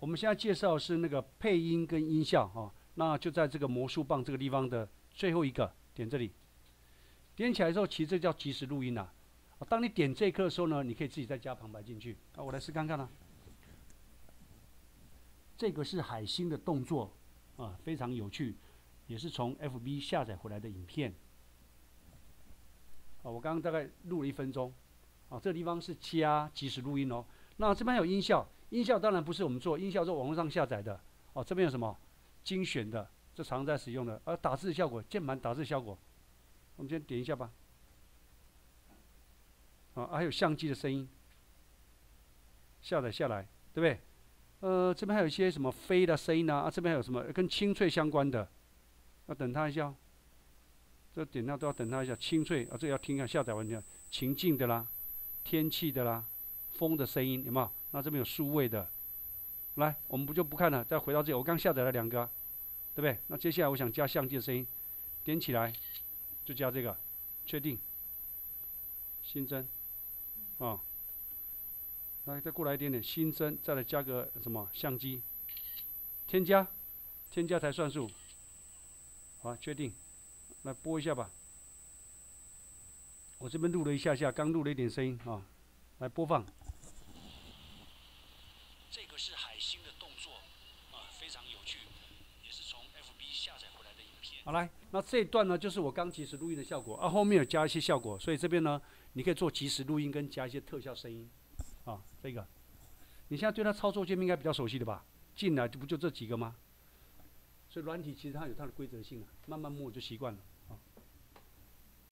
我们现在介绍的是那个配音跟音效哈、那就在这个魔术棒这个地方的最后一个，点这里，点起来之后，其实这叫即时录音啦、当你点这一颗的时候呢，你可以自己再加旁白进去。我来试看看啦、这个是海星的动作非常有趣，也是从 FB 下载回来的影片。我刚刚大概录了1分钟。这个地方是加即时录音哦。那这边有音效，音效当然不是我们做，音效是网络上下载的。这边有什么精选的，这常在使用的，打字的效果，键盘打字效果，我们先点一下吧。还有相机的声音，下载下来，对不对？这边还有一些什么飞的声音这边还有什么跟清脆相关的，要等它一下。这点到都要等它一下，清脆这个要听一下，下载完全情境的啦。天气的啦，风的声音有没有？那这边有数位的，来，我们就不看了，再回到这里。我刚下载了2个，对不对？那接下来我想加相机的声音，点起来就加这个，确定，新增，来再过来一点点，新增，再来加个什么相机，添加才算数，好，确定，来播一下吧。我这边录了一下下，刚录了一点声音来播放。这个是海星的动作非常有趣，也是从 FB 下载回来的影片。好，来，那这一段呢，就是我刚即时录音的效果后面有加一些效果，所以这边呢，你可以做即时录音跟加一些特效声音这个，你现在对它操作界面应该比较熟悉的吧？进来不就这几个吗？所以软体其实它有它的规则性慢慢摸就习惯了。